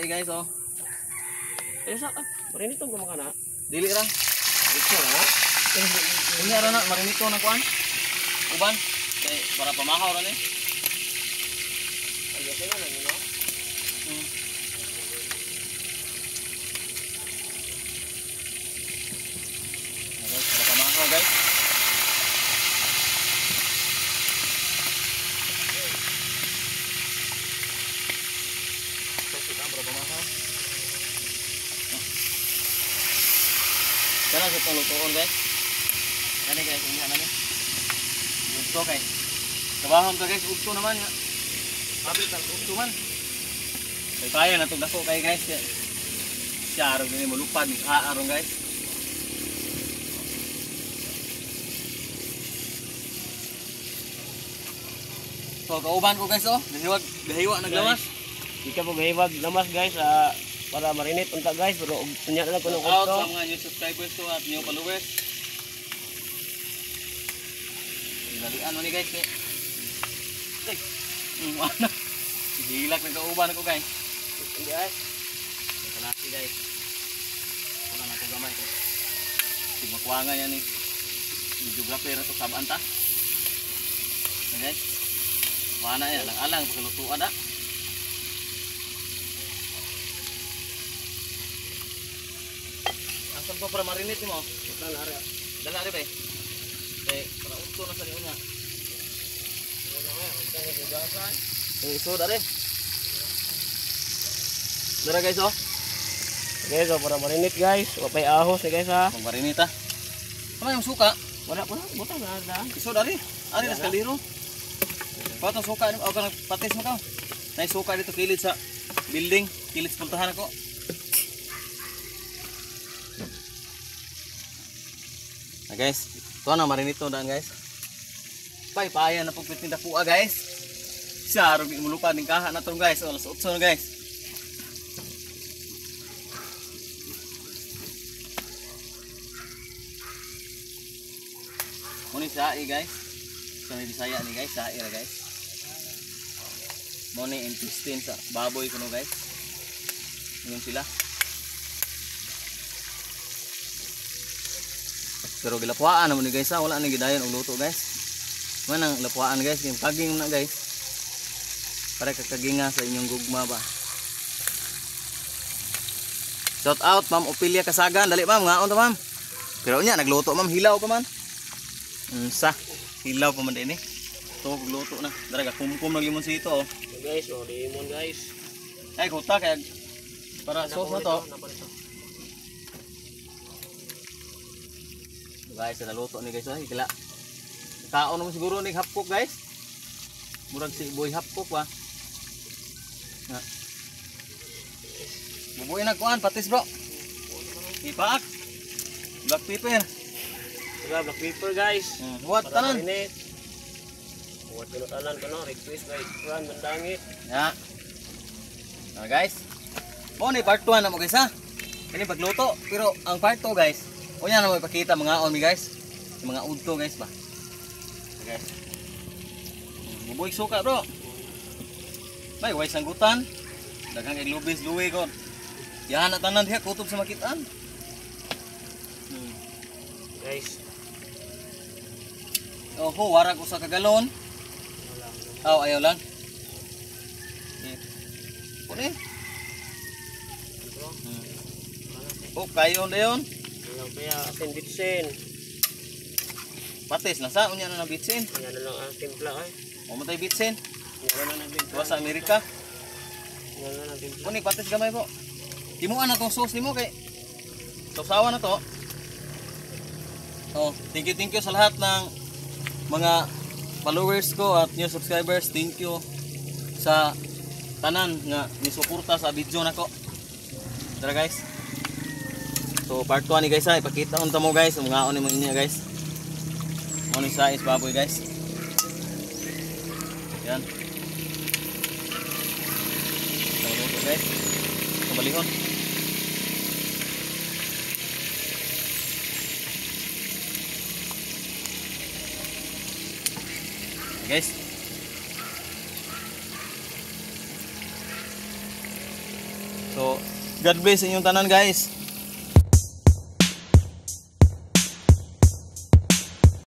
guys oh. Eh sa marinito ko makana. Dili ra. Ito na. Unya ra na marinito na kuan. Uban kay para pamahaw ra ni. Ay okay na no. Guys, para pamahaw guys. Kana sa lutuon guys. Kani guys, unya na ni. Ugto kay. Kabahon ka guys, ugto naman nga. Mabit ang ugto man. Kay kaya na tong dako kay guys. Siya aro gini mo lupad ni aron guys. So kauban ko guys oh, gahiwa naglawas. Ika po gahiwag lamas guys para marinate unta guys pero unya na lang kuno Out ugto. sa mga new subscribers to at new followers. Dalian mo ni guys eh. Ay. Ano? Hilak ng kauban ako guys. Hindi ay. Kalaki guys. Wala na ko gamay. Si makuwangan yan ni. Videographer na to sabaan ta. Na guys. Mana ya alang-alang paglutuan da. Asan pa para marinate mo? Dala ari bay. Para utto na sa niya. Iso dari. Dara guys oh. Okay, so para marinate guys, wapay ahos ni guys ha. Pang marinita. Sama yung suka. Wala po na, butang na da. Iso dari. Ari na kaliro. Patong suka ni ako patis mo ka. Nay suka dito kilid sa building, kilid sa puntahan ako. Na guys, tuwa na marinito daan guys. Paya na pagpit ni dakuha guys. Siya ro imulupan ning kaha na to guys. Alas 8 na guys. Muni sa guys. Sa Bisaya ni guys, sa ira guys. Muni intestine sa baboy kuno guys. Yun sila. Pero gilapuan naman ni guys ha, wala na gidayon og luto guys. Manang lapuan guys, yung kaging na guys. Para kakaginga sa inyong gugma ba. Shout out Ma'am Opilia Kasagan, dali ma'am, ngaon to ma'am. Pero nya nagluto ma'am, hilaw pa man. Sa hilaw pa man din eh. Ito luto na. Daraga kumkum ng limonsito oh. Guys, oh limon guys. Ay kuta kaya para sauce na to. Guys, naluto ni guys, ay kila. Kaon naman siguro ni hapkok guys. Murag si boy hapkok ba. Na. Bubuin na kuan patis bro. Ipaak. Black pepper. Saka black pepper guys. What tanan? What tanan ko no, request guys. Kuan mandangit. Ya. Nah guys. Mo ni part 1 na mo guys ha. Kini pagluto, pero ang part 2 guys. Unya na mo ipakita mga on mi guys. Mga udto guys ba. Guys. Bubuig suka bro. May way sanggutan. Daghang kay lubis luwi kon. Yahan na tanan diha kutob sa makitaan. Guys. Oh, wara ko sa kagalon. Oh, ayaw lang. Kunin. Oh, kayo leon. Ayaw kaya asin bitsin. Patis na sa unya na bitsin. Ano na lang ang timpla ay. O matay bitsin. Ano na timpla. Tuwa sa Amerika. Ano na timpla. Kunin patis gamay po. Timuan na tong sauce nimo kay sausawan na to. Oh, thank you sa lahat ng mga followers ko at new subscribers. Thank you sa tanan nga nisuporta sa video nako. Tara guys. So part 1 ni guys ha, ipakita unta mo guys, mga on mo inya guys. Ano sa is baboy guys. Yan. Ito guys. Kabalihon. Guys. So, God bless inyong tanan guys.